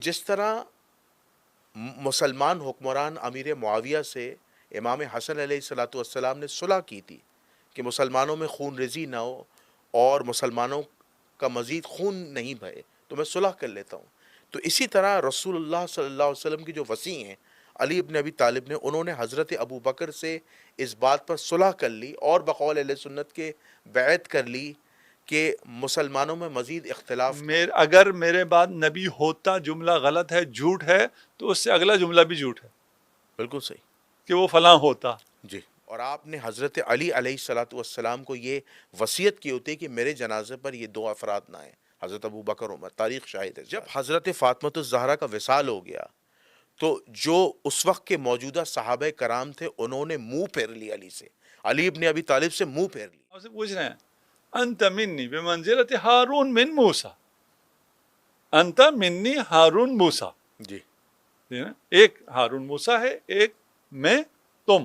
جس طرح مسلمان حکمران امیر معاویہ سے امام حسن علیہ الصلوۃ والسلام نے صلح کی تھی کہ مسلمانوں میں خون ریزی نہ ہو اور مسلمانوں کا مزید خون نہیں بہے، تو میں صلح کر لیتا ہوں. تو اسی طرح رسول اللہ صلی اللہ علیہ وسلم کی جو وصی ہیں علی ابن ابی طالب نے، انہوں نے حضرت ابو بکر سے اس بات پر صلح کر لی اور بقول اہل سنت کے بیعت کر لی کہ مسلمانوں میں مزید اختلاف. اگر میرے بعد نبی ہوتا جملہ غلط ہے، جھوٹ ہے، تو اس سے اگلا جملہ بھی جھوٹ ہے بالکل صحیح کہ وہ فلاں ہوتا. جی. اور آپ نے حضرت علی علیہ الصلوۃ والسلام کو یہ وصیت کی ہوتی ہے کہ میرے جنازے پر یہ دو افراد نہ ہیں، حضرت ابو بکر عمر. تاریخ شاہد ہے. جب حضرت فاطمۃ الزہرا کا وصال ہو گیا تو جو اس وقت کے موجودہ صحابہ کرام تھے انہوں نے منہ پھیر لی علی سے، علی ابن ابی طالب سے منہ پھیر لی. آپ سے پوچھ رہے ہیں انت منی بمنزلت ہارون من موسیٰ، انت منی ہارون موسیٰ. جی ایک ہارون موسیٰ ہے، ایک میں تم،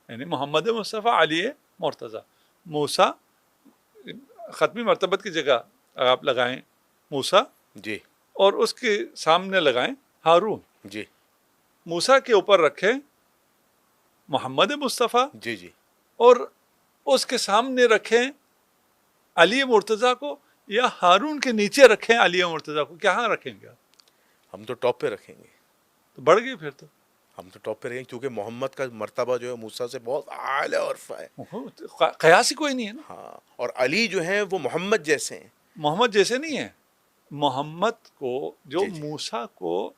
یعنی محمد مصطفیٰ علی مرتضیٰ. موسیٰ ختمی مرتبت کی جگہ آپ لگائیں موسیٰ جی اور اس کے سامنے لگائیں ہارون. جی موسیٰ کے اوپر رکھیں محمد مصطفیٰ جی جی اور اس کے سامنے رکھیں علی مرتضیٰ کو، یا ہارون کے نیچے رکھیں علی مرتضیٰ کو. کہاں رکھیں گے؟ ہم تو ٹاپ پہ رکھیں گے. تو بڑھ گئی پھر تو. ہم تو ٹاپ پہ رہیں گے کیونکہ محمد کا مرتبہ جو ہے موسیٰ سے بہت اعلیٰ اور ہے. قیاس ہی کوئی نہیں ہے نا. ہاں، اور علی جو ہیں وہ محمد جیسے ہیں. محمد جیسے نہیں ہے. محمد کو جو جی جی موسیٰ کو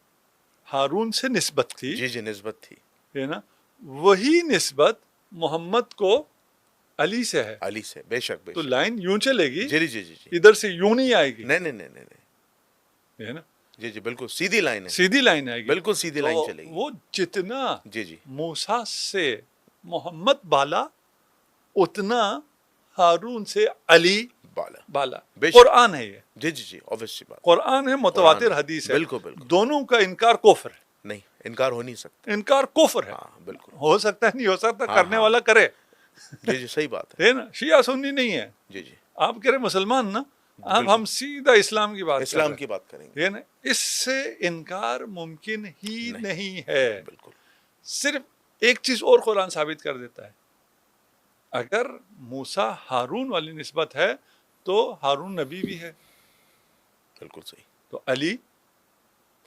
ہارون سے نسبت تھی، جی جی نسبت تھی ہے نا، وہی نسبت محمد کو علی سے ہے. علی سے، بے شک بے تو شک. لائن یوں چلے گی، جی جی جی جی ادھر سے یوں نہیں آئے گی. نہیں نہیں نہیں نہیں ہے نا، جی جی بالکل سیدھی لائن ہے. سیدھی لائن آئے گی. بالکل سیدھی لائن چلے گی. وہ جتنا جی جی موسیٰ سے محمد بالا، اتنا ہارون سے علی بالا. بے شک. قرآن ہے یہ. جی جی جی obvious سی بات. قرآن ہے، متواتر حدیث ہے. بالکل بالکل. دونوں کا انکار کفر ہے. نہیں، انکار ہو نہیں سکتا. انکار کفر ہے. ہاں بالکل. ہو سکتا ہے، نہیں ہو سکتا، ہاں کرنے ہاں. والا کرے. جی جی صحیح بات ہے. ہے نا، شیعہ سنی نہیں ہے. جی جی آپ کہہ رہے مسلمان نا، اب بالکل. ہم سیدھا اسلام کی بات کر اسلام رہے کی بات کریں گے. ہیں. ہے نا، اس سے انکار ممکن ہی نہیں ہے. بالکل. صرف ایک چیز اور قرآن ثابت کر دیتا ہے، اگر موسیٰ ہارون والی نسبت ہے تو ہارون نبی بھی ہے. بالکل صحیح. تو علی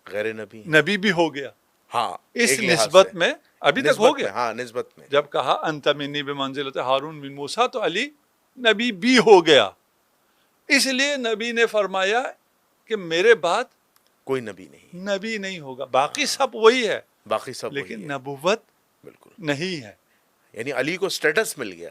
غیر نبی. نبی بھی ہو گیا. ہاں اس ایک لحاظ نسبت سے. میں ابھی تک نسبت ہو گیا. میں، ہاں نسبت میں. جب کہا انت منی بمنزلت ہارون من موسیٰ، تو علی نبی بھی ہو گیا. اس لیے نبی نے فرمایا کہ میرے بعد کوئی نبی نہیں. نبی نہیں ہوگا. باقی سب وہی ہے، باقی سب لیکن وہی ہے. نبوت بالکل. نہیں ہے. یعنی علی کو سٹیٹس مل گیا،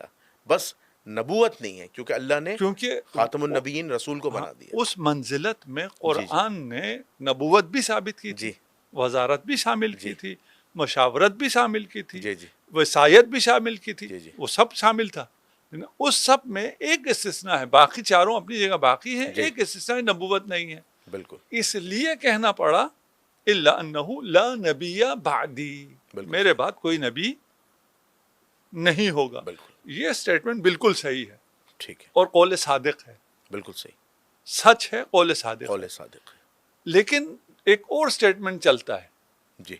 بس نبوت نہیں ہے کیونکہ اللہ نے کیونکہ خاتم النبیین رسول کو بنا دیا. اس منزلت میں قرآن نے نبوت بھی ثابت کی تھی، جی وزارت بھی شامل کی جی تھی، مشاورت بھی شامل کی تھی، جی جی وصایت بھی شامل کی تھی. جی جی وہ سب شامل تھا. اس سب میں ایک استثناء ہے، باقی چاروں اپنی جگہ باقی ہیں. جی. ایک استثناء ہے، نبوت نہیں ہے. بالکل. اس لیے کہنا پڑا الا انہ لا نبی بعدی، بالکل. میرے بعد کوئی نبی نہیں ہوگا. بالکل یہ سٹیٹمنٹ بالکل صحیح ہے ٹھیک ہے. اور قول صادق ہے. بالکل صحیح. سچ ہے، قول صادق قول ہے. صادق ہے. لیکن ایک اور سٹیٹمنٹ چلتا ہے جی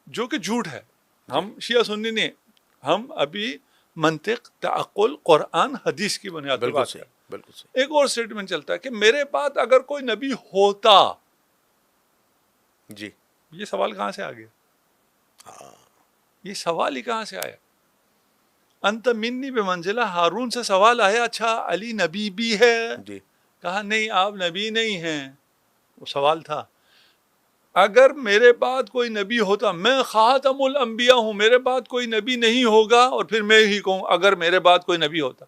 جو کہ جھوٹ ہے. ہم شیعہ سنی نہیں، ہم ابھی منطق، تعقل، قرآن، حدیث کی بنیاد پر بالکل بات صحیح. کریں. بالکل صحیح. ایک اور سٹیٹمنٹ چلتا ہے کہ میرے بعد اگر کوئی نبی ہوتا. جی یہ سوال کہاں سے آ گیا؟ ہاں یہ سوال ہی کہاں سے آیا؟ انت منی بے منزلہ ہارون سے سوال آیا، اچھا علی نبی بھی ہے؟ جی کہا نہیں، آپ نبی نہیں ہیں. وہ سوال تھا. اگر میرے بعد کوئی نبی ہوتا، میں خاتم الانبیاء ہوں، میرے بعد کوئی نبی نہیں ہوگا، اور پھر میں ہی کہوں اگر میرے بعد کوئی نبی ہوتا.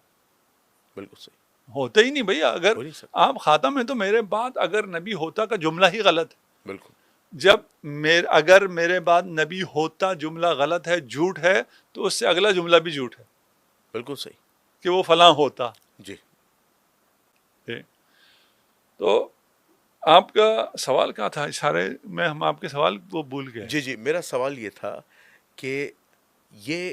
بالکل صحیح. ہوتا ہی نہیں بھیا. اگر ہو نہیں سکتا. آپ خاتم ہیں تو میرے بعد اگر نبی ہوتا کا جملہ ہی غلط ہے. بالکل. جب اگر میرے بعد نبی ہوتا جملہ غلط ہے، جھوٹ ہے، تو اس سے اگلا جملہ بھی جھوٹ ہے بالکل صحیح. کہ وہ فلاں ہوتا. جی تو آپ کا سوال کیا تھا؟ اشارے میں ہم آپ کے سوال وہ بھول گئے. جی جی میرا سوال یہ تھا کہ یہ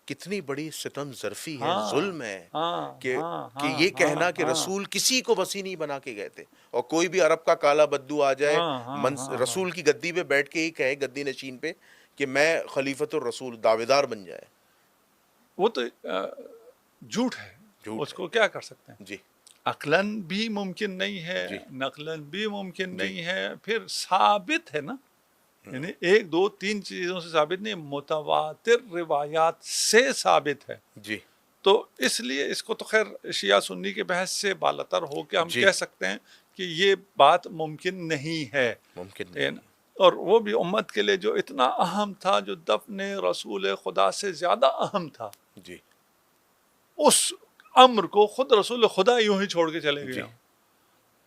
کتنی بڑی ستم ظرفی ہے، ہاں ظلم ہے ہاں کہ ہاں کہ ہاں یہ کہنا ہاں کہ ہاں رسول کسی کو وصی نہیں بنا کے گئے تھے، اور کوئی بھی عرب کا کالا بدو آ جائے ہاں ہاں ہاں ہاں رسول کی گدی پہ بیٹھ کے ہی کہے، گدی نشین پہ، کہ میں خلیفۃ الرسول، دعوے دار بن جائے. وہ تو جھوٹ ہے، جھوٹ اس ہے. کو کیا کر سکتے ہیں. جی عقلاً بھی ممکن نہیں ہے، جی نقلاً بھی ممکن جی. نہیں ہے، پھر ثابت ہے نا، یعنی ایک دو تین چیزوں سے ثابت نہیں، متواتر روایات سے ثابت ہے. جی تو اس لیے اس کو تو خیر شیعہ سنی کے بحث سے بالاتر ہو کے ہم جی. کہہ سکتے ہیں کہ یہ بات ممکن نہیں ہے. ممکن ہے نہیں نا؟ ہے. اور وہ بھی امت کے لیے جو اتنا اہم تھا، جو دفن رسول خدا سے زیادہ اہم تھا، جی اس امر کو خود رسول خدا یوں ہی چھوڑ کے چلے جی گئے.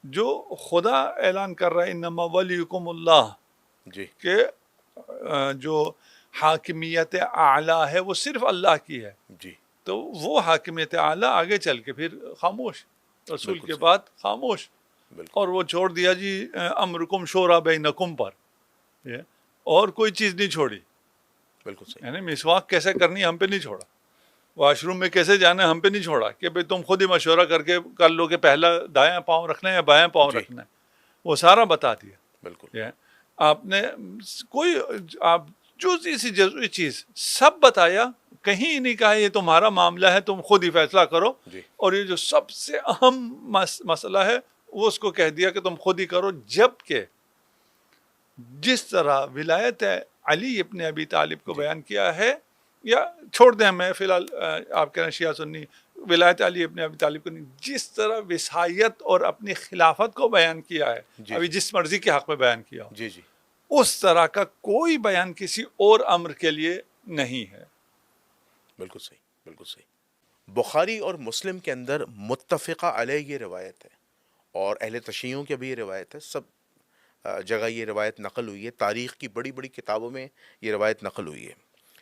جو خدا اعلان کر رہا ہے انما ولیکم اللہ، جی کہ جو حاکمیت اعلیٰ ہے وہ صرف اللہ کی ہے، جی. تو وہ حاکمیت اعلیٰ آگے چل کے پھر خاموش، رسول بالکل کے صحیح. بعد خاموش. بالکل اور وہ چھوڑ دیا جی امرکم شورا بینکم پر، یہ اور کوئی چیز نہیں چھوڑی. بالکل صحیح. یعنی مسواک کیسے کرنی ہم پہ نہیں چھوڑا، واش روم میں کیسے جانا ہے ہم پہ نہیں چھوڑا کہ بھئی تم خود ہی مشورہ کر کے کر لو کہ پہلا دائیں پاؤں رکھنا ہے یا بائیں پاؤں جی رکھنا ہے. وہ سارا بتا دیا. بالکل. یہ آپ نے کوئی آپ جزئی سی جزئی چیز سب بتایا، کہیں نہیں کہا یہ تمہارا معاملہ ہے تم خود ہی فیصلہ کرو. جی اور یہ جو سب سے اہم مسئلہ ہے وہ اس کو کہہ دیا کہ تم خود ہی کرو. جبکہ جس طرح ولایت علی ابن ابی طالب کو جی بیان کیا ہے، یا چھوڑ دیں میں فی الحال آپ کہہ رہے ہیں شیعہ سنی ولایت علی ابن ابی طالب کو نہیں، جس طرح وصایت اور اپنی خلافت کو بیان کیا ہے، جی ابھی جس مرضی کے حق میں بیان کیا ہو، جی. جی اس طرح کا کوئی بیان کسی اور امر کے لیے نہیں ہے. بالکل صحیح. بالکل صحیح. بخاری اور مسلم کے اندر متفقہ علیہ یہ روایت ہے، اور اہل تشیعوں کی بھی یہ روایت ہے. سب جگہ یہ روایت نقل ہوئی ہے، تاریخ کی بڑی بڑی کتابوں میں یہ روایت نقل ہوئی ہے.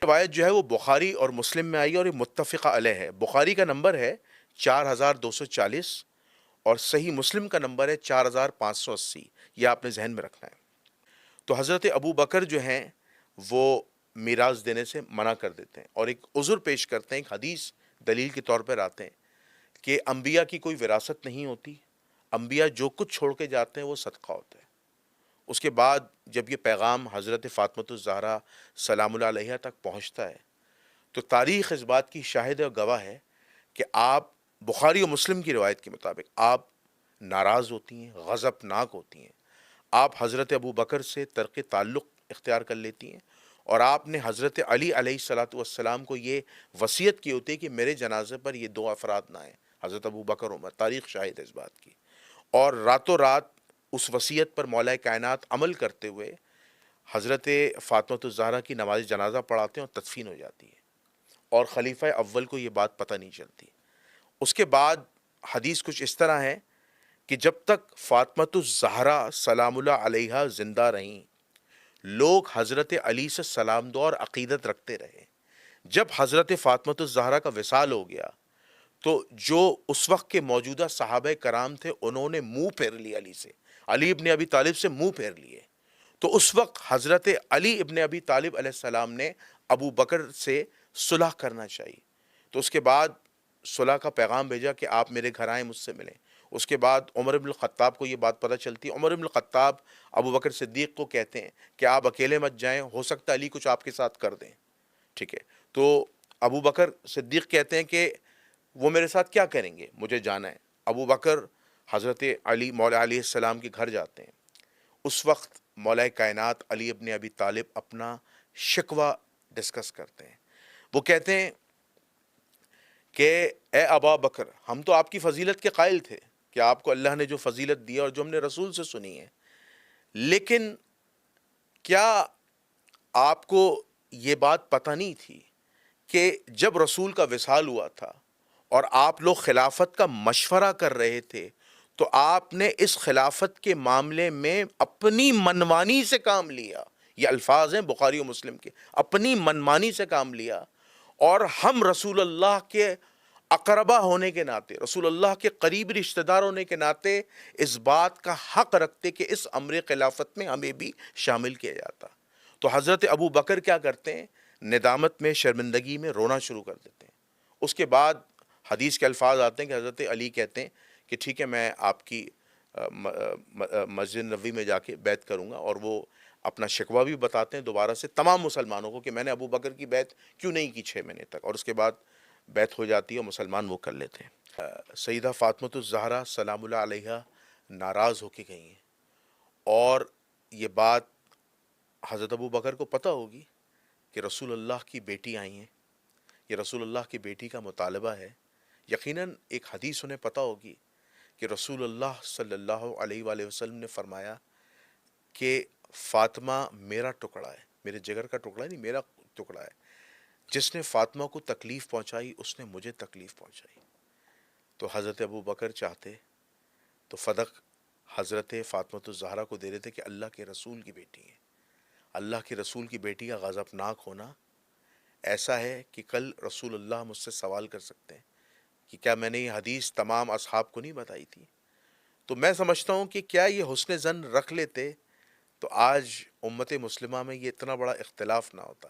روایت جو ہے وہ بخاری اور مسلم میں آئی ہے، اور یہ متفقہ علیہ ہے. بخاری کا نمبر ہے 4240، اور صحیح مسلم کا نمبر ہے 4580. یہ آپ نے ذہن میں رکھنا ہے. تو حضرت ابو بکر جو ہیں وہ میراث دینے سے منع کر دیتے ہیں، اور ایک عذر پیش کرتے ہیں، ایک حدیث دلیل کے طور پر آتے ہیں کہ انبیاء کی کوئی وراثت نہیں ہوتی، انبیاء جو کچھ چھوڑ کے جاتے ہیں وہ صدقہ ہوتا ہے. اس کے بعد جب یہ پیغام حضرت فاطمۃ الزہرا سلام اللہ علیہا تک پہنچتا ہے، تو تاریخ اس بات کی شاہد اور گواہ ہے کہ آپ، بخاری و مسلم کی روایت کے مطابق، آپ ناراض ہوتی ہیں، غضبناک ہوتی ہیں. آپ حضرت ابو بکر سے ترک تعلق اختیار کر لیتی ہیں، اور آپ نے حضرت علی علیہ الصلاۃ والسلام کو یہ وصیت کی ہوتی ہے کہ میرے جنازے پر یہ دو افراد نہ آئیں، حضرت ابو بکر عمر. تاریخ شاہد ہے اس بات کی. اور راتوں رات اس وصیت پر مولا کائنات عمل کرتے ہوئے حضرت فاطمۃ الزہرا کی نماز جنازہ پڑھاتے ہیں اور تدفین ہو جاتی ہے، اور خلیفہ اول کو یہ بات پتہ نہیں چلتی. اس کے بعد حدیث کچھ اس طرح ہے کہ جب تک فاطمۃ الزہرا سلام اللہ علیہا زندہ رہیں، لوگ حضرت علی سے سلام دعا اور عقیدت رکھتے رہے. جب حضرت فاطمۃ الزہرا کا وصال ہو گیا تو جو اس وقت کے موجودہ صحابہ کرام تھے انہوں نے منہ پھیر لیا علی سے، علی ابن ابی طالب سے منہ پھیر لیے. تو اس وقت حضرت علی ابن ابی طالب علیہ السلام نے ابو بکر سے صلح کرنا چاہیے. تو اس کے بعد صلح کا پیغام بھیجا کہ آپ میرے گھر آئیں، مجھ سے ملیں. اس کے بعد عمر بن الخطاب کو یہ بات پتہ چلتی. عمر بن الخطاب ابو بکر صدیق کو کہتے ہیں کہ آپ اکیلے مت جائیں، ہو سکتا ہے علی کچھ آپ کے ساتھ کر دیں. ٹھیک ہے. تو ابو بکر صدیق کہتے ہیں کہ وہ میرے ساتھ کیا کریں گے، مجھے جانا ہے. ابو بکر حضرت علی مولا علیہ السلام کے گھر جاتے ہیں. اس وقت مولا کائنات علی ابن ابی طالب اپنا شکوہ ڈسکس کرتے ہیں. وہ کہتے ہیں کہ اے ابا بکر، ہم تو آپ کی فضیلت کے قائل تھے کہ آپ کو اللہ نے جو فضیلت دی اور جو ہم نے رسول سے سنی ہے، لیکن کیا آپ کو یہ بات پتہ نہیں تھی کہ جب رسول کا وصال ہوا تھا اور آپ لوگ خلافت کا مشورہ کر رہے تھے تو آپ نے اس خلافت کے معاملے میں اپنی منمانی سے کام لیا. یہ الفاظ ہیں بخاری و مسلم کے، اپنی منمانی سے کام لیا. اور ہم رسول اللہ کے اقربا ہونے کے ناطے، رسول اللہ کے قریب رشتہ دار ہونے کے ناطے اس بات کا حق رکھتے کہ اس امر خلافت میں ہمیں بھی شامل کیا جاتا. تو حضرت ابو بکر کیا کرتے ہیں، ندامت میں، شرمندگی میں رونا شروع کر دیتے ہیں۔ اس کے بعد حدیث کے الفاظ آتے ہیں کہ حضرت علی کہتے ہیں کہ ٹھیک ہے، میں آپ کی مسجد نبوی میں جا کے بیعت کروں گا، اور وہ اپنا شکوہ بھی بتاتے ہیں دوبارہ سے تمام مسلمانوں کو کہ میں نے ابو بکر کی بیعت کیوں نہیں کی 6 مہینے تک، اور اس کے بعد بیعت ہو جاتی ہے اور مسلمان وہ کر لیتے ہیں۔ سیدہ فاطمۃ الزہرا سلام اللہ علیہا ناراض ہو کے گئی ہیں، اور یہ بات حضرت ابو بکر کو پتہ ہوگی کہ رسول اللہ کی بیٹی آئی ہیں، یہ رسول اللہ کی بیٹی کا مطالبہ ہے۔ یقیناً ایک حدیث انہیں پتہ ہوگی کہ رسول اللہ صلی اللہ علیہ وآلہ وسلم نے فرمایا کہ فاطمہ میرا ٹکڑا ہے، میرے جگر کا ٹکڑا نہیں، میرا ٹکڑا ہے، جس نے فاطمہ کو تکلیف پہنچائی اس نے مجھے تکلیف پہنچائی۔ تو حضرت ابو بکر چاہتے تو فدق حضرت فاطمۃ الزہرا کو دے دیتے کہ اللہ کے رسول کی بیٹی ہیں۔ اللہ کے رسول کی بیٹی کا غضبناک ہونا ایسا ہے کہ کل رسول اللہ مجھ سے سوال کر سکتے ہیں کہ کیا میں نے یہ حدیث تمام اصحاب کو نہیں بتائی تھی؟ تو میں سمجھتا ہوں کہ کیا یہ حسن ظن رکھ لیتے تو آج امت مسلمہ میں یہ اتنا بڑا اختلاف نہ ہوتا،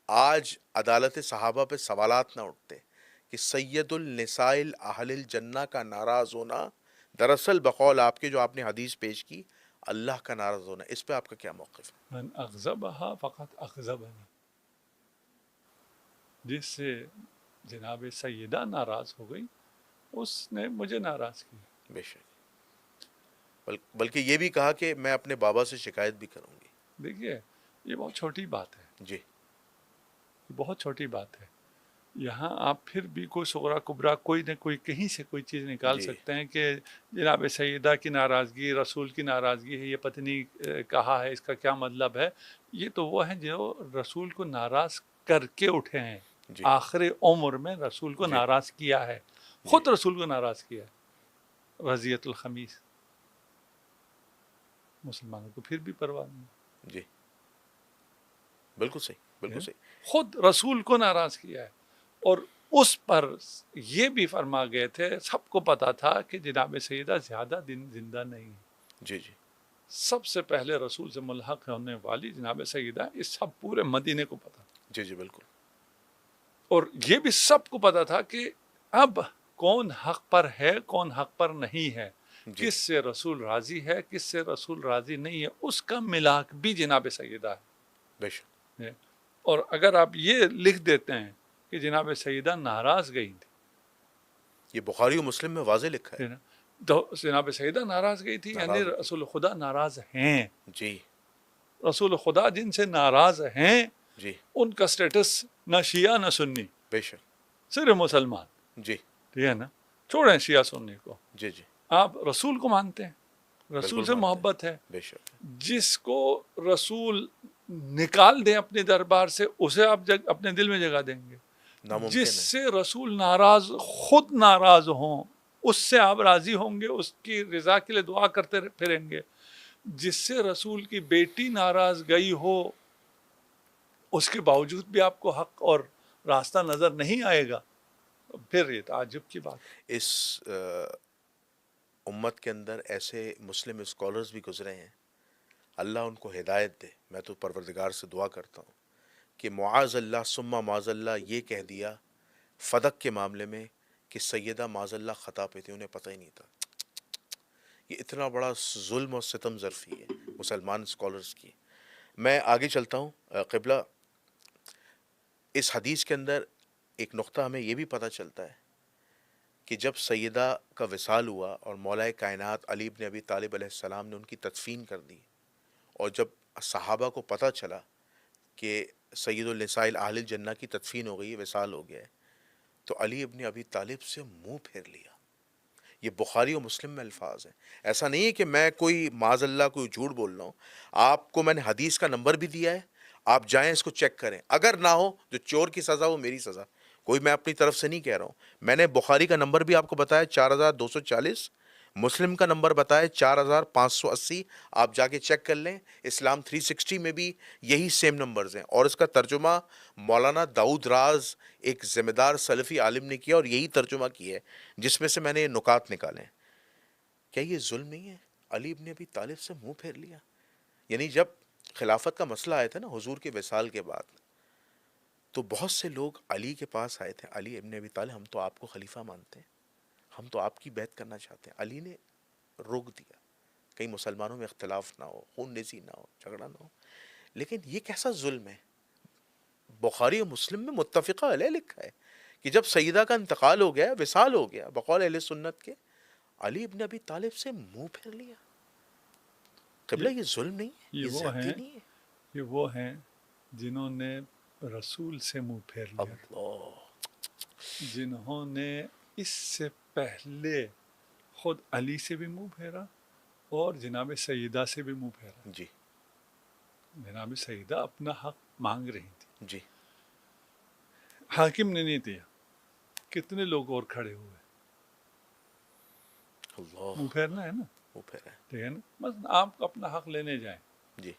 آج عدالت صحابہ پہ سوالات نہ اٹھتے کہ سید النساء اہل الجنہ کا ناراض ہونا دراصل بقول آپ کے جو آپ نے حدیث پیش کی اللہ کا ناراض ہونا، اس پہ آپ کا کیا موقف ہے؟ من اغضبها فقط اغضبنی، جس سے جناب سیدہ ناراض ہو گئی اس نے مجھے ناراض کیا۔ بے شک، بلکہ یہ بھی کہا کہ میں اپنے بابا سے شکایت بھی کروں گی۔ دیکھیے یہ بہت چھوٹی بات ہے، جی یہ بہت چھوٹی بات ہے۔ یہاں آپ پھر بھی کوئی صغرا کبرا کوئی نہ کوئی کہیں سے کوئی چیز نکال جی سکتے ہیں کہ جناب سیدہ کی ناراضگی رسول کی ناراضگی ہے، یہ پتہ نہیں کہا ہے، اس کا کیا مطلب ہے۔ یہ تو وہ ہیں جو رسول کو ناراض کر کے اٹھے ہیں، جی آخر عمر میں رسول کو جی ناراض کیا ہے، خود رسول کو ناراض کیا ہے۔ رضیت الخمیس، مسلمانوں کو پھر بھی پرواہ نہیں، جی، بالکل صحیح، بالکل صحیح۔ خود رسول کو ناراض کیا ہے، اور اس پر یہ بھی فرما گئے تھے، سب کو پتا تھا کہ جناب سیدہ زیادہ دن زندہ نہیں ہے۔ جی جی سب سے پہلے رسول سے ملحق ہونے والی جناب سیدہ، اس سب پورے مدینے کو پتا تھا، جی جی بالکل۔ اور یہ بھی سب کو پتا تھا کہ اب کون حق پر ہے کون حق پر نہیں ہے، جی کس سے رسول راضی ہے کس سے رسول راضی نہیں ہے، اس کا ملاک بھی جناب سیدہ بے شک، ہے۔ اور اگر آپ یہ لکھ دیتے ہیں کہ جناب سیدہ ناراض گئی تھی، یہ بخاری و مسلم میں واضح لکھا ہے۔ تو جناب سیدہ ناراض گئی تھی، یعنی ناراض ہوئی۔ رسول خدا ناراض ہیں، جی رسول خدا جن سے ناراض ہیں جی ان کا سٹیٹس نہ شیعہ نہ سنی، بے شک، صرف مسلمان، جی ٹھیک ہے نا۔ چھوڑیں شیعہ سنی کو، جی جی آپ رسول کو مانتے ہیں، رسول بالکل سے مانتے ہیں، محبت ہے، بے شک، جس کو رسول نکال دیں اپنے دربار سے اسے آپ اپنے دل میں جگہ دیں گے، جس ناممکن ہے۔ سے رسول ناراض خود ناراض ہوں اس سے آپ راضی ہوں گے، اس کی رضا کے لیے دعا کرتے پھریں گے۔ جس سے رسول کی بیٹی ناراض گئی ہو اس کے باوجود بھی آپ کو حق اور راستہ نظر نہیں آئے گا، پھر یہ تعجب کی بات ہے۔ اس امت کے اندر ایسے مسلم اسکالرز بھی گزرے ہیں، اللہ ان کو ہدایت دے۔ میں تو پروردگار سے دعا کرتا ہوں کہ معاذ اللہ ثم معاذ اللہ یہ کہہ دیا فدق کے معاملے میں کہ سیدہ معاذ اللہ خطا پہ تھی، انہیں پتہ ہی نہیں تھا۔ یہ اتنا بڑا ظلم اور ستم ظرفی ہے مسلمان اسکالرز کی۔ میں آگے چلتا ہوں۔ قبلہ، اس حدیث کے اندر ایک نقطہ ہمیں یہ بھی پتہ چلتا ہے کہ جب سیدہ کا وصال ہوا اور مولا کائنات علی بن ابی طالب علیہ السلام نے ان کی تدفین کر دی، اور جب صحابہ کو پتہ چلا کہ سید النساء اہل الجنہ کی تدفین ہو گئی ہے، وصال ہو گیا ہے، تو علی ابن ابی طالب سے منہ پھیر لیا۔ یہ بخاری و مسلم میں الفاظ ہیں۔ ایسا نہیں ہے کہ میں کوئی معاذ اللہ کوئی جھوٹ بول رہا ہوں، آپ کو میں نے حدیث کا نمبر بھی دیا ہے، آپ جائیں اس کو چیک کریں، اگر نہ ہو جو چور کی سزا وہ میری سزا، کوئی میں اپنی طرف سے نہیں کہہ رہا ہوں۔ میں نے بخاری کا نمبر بھی آپ کو بتایا 4240، مسلم کا نمبر بتایا 4580، آپ جا کے چیک کر لیں۔ اسلام 360 میں بھی یہی سیم نمبرز ہیں، اور اس کا ترجمہ مولانا داؤد راز ایک ذمہ دار سلفی عالم نے کیا، اور یہی ترجمہ کیا ہے جس میں سے میں نے یہ نکات نکالے ہیں۔ کیا یہ ظلم نہیں ہے؟ علی ابن ابی طالب سے منہ پھیر لیا۔ یعنی جب خلافت کا مسئلہ آیا تھا نا حضور کے وصال کے بعد، تو بہت سے لوگ علی کے پاس آئے تھے، علی ابن ابی طالب، ہم تو آپ کو خلیفہ مانتے ہیں، ہم تو آپ کی بیعت کرنا چاہتے ہیں. علی نے روک دیا، کہیں مسلمانوں میں اختلاف نہ ہو، خون ریزی نہ ہو، جھگڑا نہ ہو. لیکن یہ کیسا ظلم ہے؟ بخاری و مسلم میں متفقہ علیہ لکھا ہے کہ جب سیدہ کا انتقال ہو گیا، وصال ہو گیا، بقول اہل سنت کے، علی ابن ابی طالب سے منہ پھیر لیا. قبلہ یہ ظلم نہیں ہے، یہ یہ وہ زیادتی ہیں نہیں ہے؟ یہ وہ ہیں جنہوں نے رسول سے منہ پھیر لیا تھا، اللہ. جنہوں نے اس سے پہلے خود علی سے بھی منہ پھیرا اور جناب سیدہ سے بھی منہ پھیرا. جی جناب سیدہ اپنا حق مانگ رہی تھی، جی. حاکم نے نہیں دیا. کتنے لوگ اور کھڑے ہوئے، اللہ. منہ پھیرنا ہے نا، وہ پھیرا ہے. ٹھیک ہے نا. بس آپ اپنا حق لینے جائیں، جی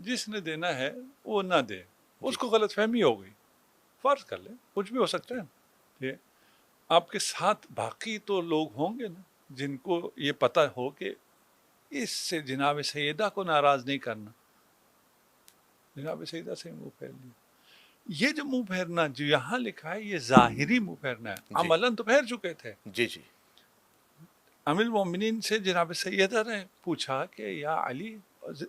جس نے دینا ہے وہ نہ دے، جی اس کو غلط فہمی ہو گئی، فرض کر لیں، کچھ بھی ہو سکتا ہے. ٹھیک ہے، آپ کے ساتھ باقی تو لوگ ہوں گے نا جن کو یہ پتہ ہو کہ اس سے جناب سیدہ کو ناراض نہیں کرنا. جناب سیدہ سے منہ پھیر لیا. یہ جو منہ پھیرنا جو یہاں لکھا ہے، یہ ظاہری منہ پھیرنا ہے، جی عملاً تو پھیر چکے تھے. جی جی امیر المومنین سے جناب سیدہ نے پوچھا کہ یا علی،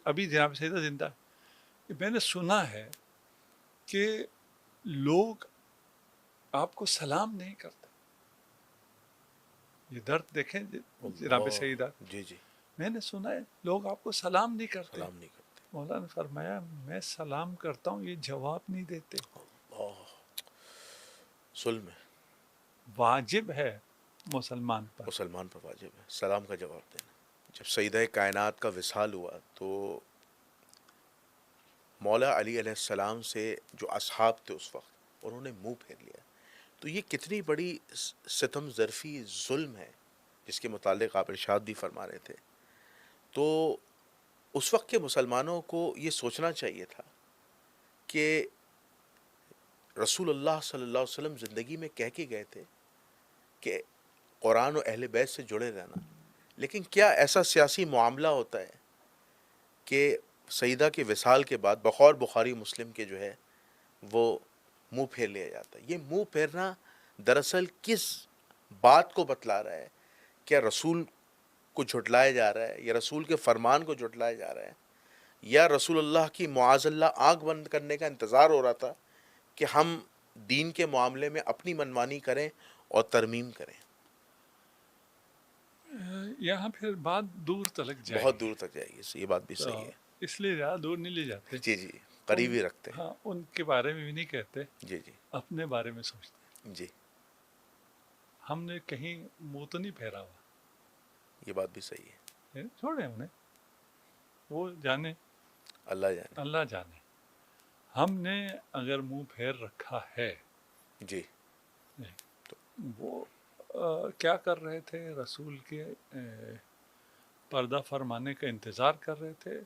ابھی جناب سیدہ زندہ ہے، کہ میں نے سنا ہے کہ لوگ آپ کو سلام نہیں کرتے. یہ درد دیکھیں جناب اللہ. سیدہ، جی جی. میں نے سنا ہے لوگ آپ کو سلام نہیں کرتے. سلام نہیں کرتے. مولانا نے فرمایا میں سلام کرتا ہوں، یہ جواب نہیں دیتے. اللہ. ظلم ہے. واجب ہے مسلمان پر. مسلمان پر واجب ہے سلام کا جواب دینا. جب سیدہ کائنات کا وصال ہوا تو مولا علی علیہ السلام سے جو اصحاب تھے اس وقت، انہوں نے منہ پھیر لیا. تو یہ کتنی بڑی ستم ظرفی ظلم ہے جس کے متعلق آپ ارشاد بھی فرما رہے تھے. تو اس وقت کے مسلمانوں کو یہ سوچنا چاہیے تھا کہ رسول اللہ صلی اللہ علیہ وسلم زندگی میں کہہ کے گئے تھے کہ قرآن و اہل بیت سے جڑے رہنا، لیکن کیا ایسا سیاسی معاملہ ہوتا ہے کہ سیدہ کے وصال کے بعد بقول بخاری مسلم کے جو ہے وہ منہ پھیر لیا جاتا ہے؟ یہ منہ پھیرنا دراصل کس بات کو بتلا رہا ہے؟ کیا رسول کو جھٹلایا جا رہا ہے، یا رسول کے فرمان کو جھٹلایا جا رہا ہے، یا رسول اللہ کی معاذ اللہ آنکھ بند کرنے کا انتظار ہو رہا تھا کہ ہم دین کے معاملے میں اپنی منمانی کریں اور ترمیم کریں؟ یہاں پھر بات دور تلک جائے بہت گی، دور تک جائے گی. یہ بات بھی تو صحیح ہے. اس لیے زیادہ دور نہیں لے جاتے. جی جی. قریب ہی رکھتے ہیں. ہاں، ان کے بارے میں بھی نہیں کہتے، جی جی اپنے بارے میں سوچتے. جی. ہم نے کہیں منہ تو نہیں پھیرا ہوا. یہ بات بھی صحیح ہے. چھوڑیں انہیں، وہ جانے، اللہ جانے. اللہ جانے. ہم نے اگر منہ پھیر رکھا ہے، جی. وہ کیا کر رہے تھے؟ رسول کے پردہ فرمانے کا انتظار کر رہے تھے.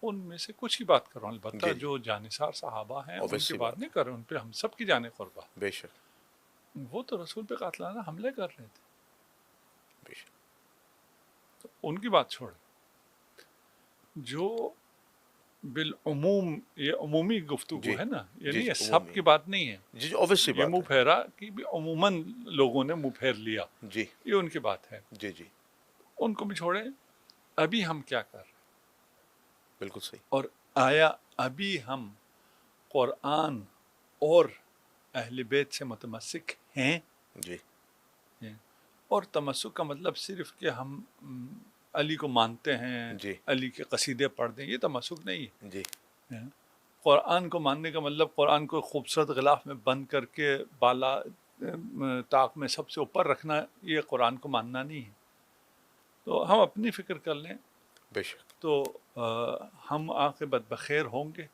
ان میں سے کچھ ہی بات کر رہا ہوں، البتہ جی جی. جو جانثار صحابہ ہیں ان Obvious کی سی بات بات نہیں کر رہے، ان پہ ہم سب کی جانیں قربا. بے شک. وہ تو رسول پہ قاتلانہ حملے کر رہے تھے، بے شک. تو ان کی بات چھوڑیں. جو بالعموم یہ عمومی گفتگو جی ہے نا، یہ جی نہیں جی. ہے، سب عمومی. کی بات نہیں ہے. جی جی. obvious سی یہ بات منہ ہے. پھیرا کہ بھی عموماً لوگوں نے منہ پھیر لیا، جی یہ ان کی بات ہے. جی جی. ان کو بھی چھوڑیں. ابھی ہم کیا کر رہے ہیں؟ بالکل صحیح. اور آیا ابھی ہم قرآن اور اہل بیت سے متمسک ہیں؟ جی اور تمسک کا مطلب صرف کہ ہم علی کو مانتے ہیں، جی علی کے قصیدے پڑھ دیں، یہ تمسک نہیں جی. ہے. قرآن کو ماننے کا مطلب قرآن کو خوبصورت غلاف میں بند کر کے بالا طاق میں سب سے اوپر رکھنا، یہ قرآن کو ماننا نہیں ہے. تو ہم اپنی فکر کر لیں بے شک. تو ہم عاقبت بخیر ہوں گے.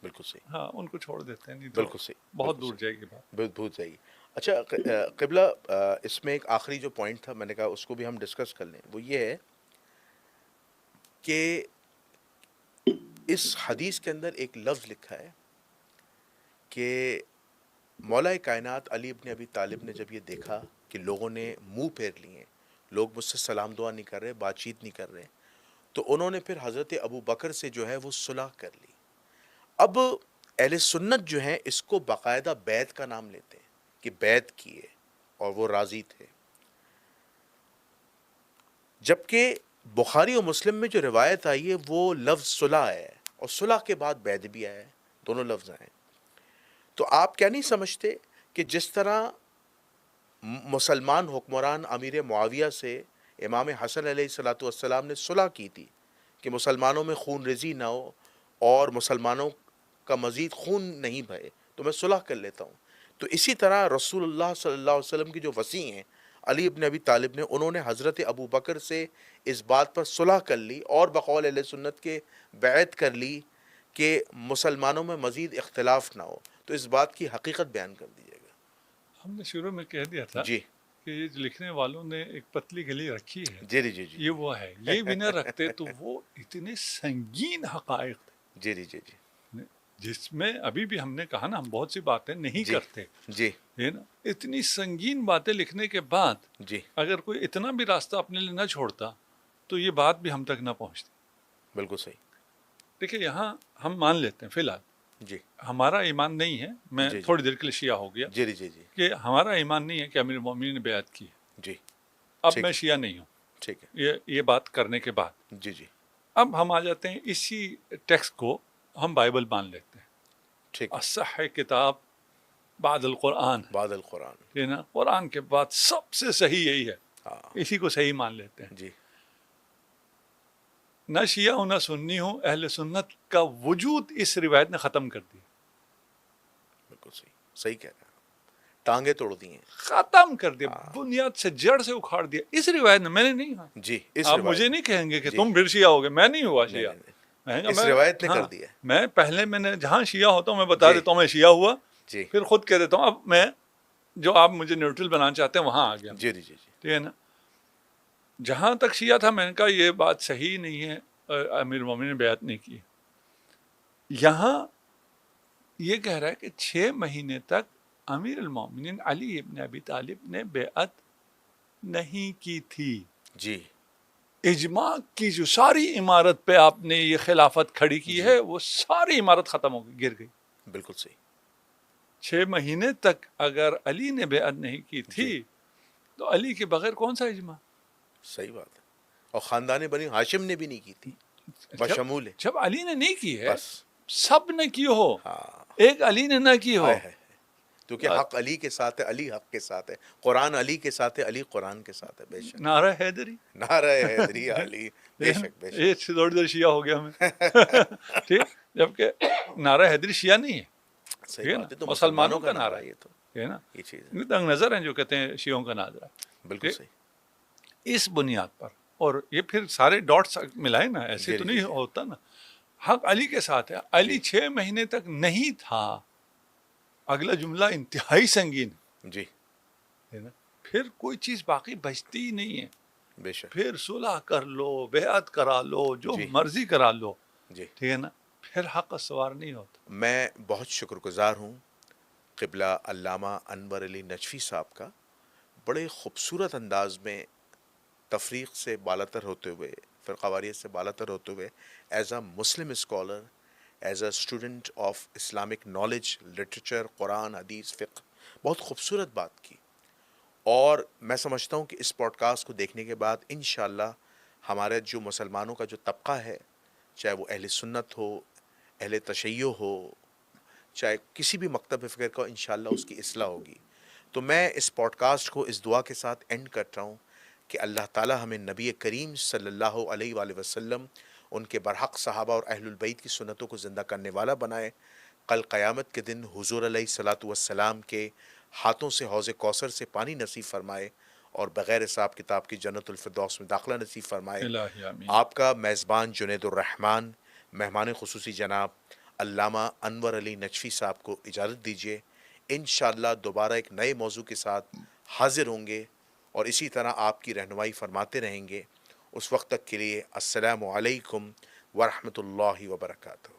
بالکل صحیح. ہاں، ان کو چھوڑ دیتے ہیں، نہیں تو بالکل صحیح. بہت بالکل دور صحیح. جائے گی بات. بہت صحیح. اچھا قبلہ، اس میں ایک آخری جو پوائنٹ تھا، میں نے کہا اس کو بھی ہم ڈسکس کر لیں. وہ یہ ہے کہ اس حدیث کے اندر ایک لفظ لکھا ہے کہ مولا کائنات علی ابن ابی طالب نے جب یہ دیکھا کہ لوگوں نے منہ پھیر لیے، لوگ مجھ سے سلام دعا نہیں کر رہے، بات چیت نہیں کر رہے، تو انہوں نے پھر حضرت ابو بکر سے جو ہے وہ صلح کر لی. اب اہل سنت جو ہیں اس کو باقاعدہ بیعت کا نام لیتے ہیں کہ بیعت کیے اور وہ راضی تھے، جبکہ بخاری و مسلم میں جو روایت آئی ہے وہ لفظ صلح ہے اور صلح کے بعد بیعت بھی آیا ہے، دونوں لفظ ہیں۔ تو آپ کیا نہیں سمجھتے کہ جس طرح مسلمان حکمران امیر معاویہ سے امام حسن علیہ الصلاۃ والسلام نے صلح کی تھی کہ مسلمانوں میں خون ریزی نہ ہو اور مسلمانوں کا مزید خون نہیں بہے، تو میں صلح کر لیتا ہوں، تو اسی طرح رسول اللہ صلی اللہ علیہ وسلم کی جو وصی ہیں علی ابن ابی طالب نے، انہوں نے حضرت ابو بکر سے اس بات پر صلح کر لی اور بقول اہل سنت کے بیعت کر لی کہ مسلمانوں میں مزید اختلاف نہ ہو، تو اس بات کی حقیقت بیان کر دیجیے گا۔ ہم نے شروع میں کہہ دیا تھا جی کہ یہ لکھنے والوں نے ایک پتلی گلی رکھی ہے، جی جی جی یہ وہ ہے، یہ بھی نہ رکھتے تو وہ اتنے سنگین حقائق جی جی جی جی تھے جس میں ابھی بھی ہم نے کہا نا ہم بہت سی باتیں نہیں جی کرتے، جی ہے نا، اتنی سنگین باتیں لکھنے کے بعد جی اگر کوئی اتنا بھی راستہ اپنے لیے نہ چھوڑتا تو یہ بات بھی ہم تک نہ پہنچتی۔ بالکل صحیح۔ دیکھیں یہاں ہم مان لیتے ہیں فی الحال جی ہمارا ایمان نہیں ہے، میں جی جی تھوڑی دیر کے لیے شیعہ ہو گیا جی جی جی کہ ہمارا ایمان نہیں ہے کہ امیر المومنین نے بیعت کی ہے، جی اب ٹھیک میں ہے شیعہ نہیں ہوں ٹھیک ہے یہ بات کرنے کے بعد۔ جی جی اب ہم آ جاتے ہیں اسی ٹیکسٹ کو ہم بائبل مان لیتے ہیں، ٹھیک ہے، اصح کتاب بعد القرآن بعد القرآن، ہے نا، قرآن کے بعد سب سے صحیح یہی ہے، ہاں اسی کو صحیح مان لیتے ہیں۔ جی نہ شیعہ ہوں نہ سنی ہوں، اہل سنت کا وجود اس روایت نے ختم کر دیا، بالکل صحیح، صحیح کہہ رہے ہیں، ٹانگیں توڑ دی ہیں۔ ختم کر دیا، بنیاد سے جڑ سے اکھاڑ دیا اس روایت نے، میں نے نہیں کہا۔ جی اس آپ روایت مجھے نے، نہیں کہیں گے کہ جی تم پھر شیعہ ہو گئے، میں نہیں ہوا نہیں شیعہ، نہیں نہیں، میں اس روایت نے کر دیا ہے۔ میں پہلے میں نے جہاں شیعہ ہوتا ہوں میں بتا جی دیتا ہوں میں شیعہ ہوا، جی پھر خود کہہ دیتا ہوں اب میں جو آپ مجھے نیوٹرل بنانا چاہتے ہیں وہاں آ گیا، جی جی جی جی ٹھیک ہے نا۔ جہاں تک شیعہ تھا میں نے کہا یہ بات صحیح نہیں ہے، امیر المومنین نے بیعت نہیں کی۔ یہاں یہ کہہ رہا ہے کہ 6 مہینے تک امیر المومنین علی ابن ابی طالب نے بیعت نہیں کی تھی۔ جی اجماع کی جو ساری عمارت پہ آپ نے یہ خلافت کھڑی کی جی ہے وہ ساری عمارت ختم ہو گئی، گر گئی۔ بالکل صحیح، 6 مہینے تک اگر علی نے بیعت نہیں کی تھی جی تو علی کے بغیر کون سا اجماع؟ صحیح بات ہے، اور خاندان بنی ہاشم نے بھی نہیں کی تھی بشمول ہے، جب علی نے نہیں کی ہے، بس سب نے کی ہو، ہاں، ایک علی نے نہ کی ہو۔ ہائے ہائے، کیونکہ حق علی کے ساتھ ہے، علی حق کے ساتھ ہے، قرآن علی کے ساتھ ہے، علی قرآن کے ساتھ ہے، بے شک، نعرہ حیدری، نعرہ حیدری علی، بے شک بے یہ شک، تھوڑی دیر شیعہ ہو گیا ہمیں ٹھیک، جبکہ نعرہ حیدری شیعہ نہیں ہے، صحیح ٹھیک ہے نا، بات ہے، تو مسلمانوں کا نعرہ نعرہ ہے یہ تو، ہے نا، یہ چیز ہے، یہ تنگ نظر ہیں جو کہتے ہیں شیعوں کا نعرہ ہے، بالکل ٹھیک؟ صحیح، اس بنیاد پر، اور یہ پھر سارے ڈاٹس ملائے نا، ایسے جی تو جی نہیں جی ہوتا نا، حق علی کے ساتھ ہے، علی جی 6 مہینے تک نہیں تھا، اگلا جملہ انتہائی سنگین جی ہے نا، پھر کوئی چیز باقی بچتی ہی نہیں ہے، بے شک، پھر صلح کر لو، بیعت کرا لو، جو جی مرضی کرا لو، جی، ٹھیک ہے نا، پھر حق سوار نہیں ہوتا۔ میں بہت شکر گزار ہوں قبلہ علامہ انور علی نجفی صاحب کا، بڑے خوبصورت انداز میں تفریق سے بالاتر ہوتے ہوئے، فرقہ واریت سے بالاتر ہوتے ہوئے، as a Muslim scholar, as a student of Islamic knowledge, literature, قرآن، حدیث، فقہ، بہت خوبصورت بات کی، اور میں سمجھتا ہوں کہ اس پوڈ کاسٹ کو دیکھنے کے بعد انشاءاللہ ہمارے جو مسلمانوں کا جو طبقہ ہے، چاہے وہ اہل سنت ہو، اہل تشیع ہو، چاہے کسی بھی مکتب فکر کا، انشاءاللہ اس کی اصلاح ہوگی۔ تو میں اس پوڈ کاسٹ کو اس دعا کے ساتھ اینڈ کرتا ہوں کہ اللہ تعالی ہمیں نبی کریم صلی اللہ علیہ وآلہ وسلم، ان کے برحق صحابہ اور اہل البیت کی سنتوں کو زندہ کرنے والا بنائے، کل قیامت کے دن حضور علیہ الصلاۃ والسلام کے ہاتھوں سے حوض کوثر سے پانی نصیب فرمائے، اور بغیر حساب کتاب کی جنت الفردوس میں داخلہ نصیب فرمائے۔ الہی آمین۔ آپ کا میزبان جنید الرحمن، مہمان خصوصی جناب علامہ انور علی نجفی صاحب کو اجازت دیجیے، انشاءاللہ دوبارہ ایک نئے موضوع کے ساتھ حاضر ہوں گے، اور اسی طرح آپ کی رہنمائی فرماتے رہیں گے۔ اس وقت تک کے لیے السلام علیکم ورحمۃ اللہ وبرکاتہ۔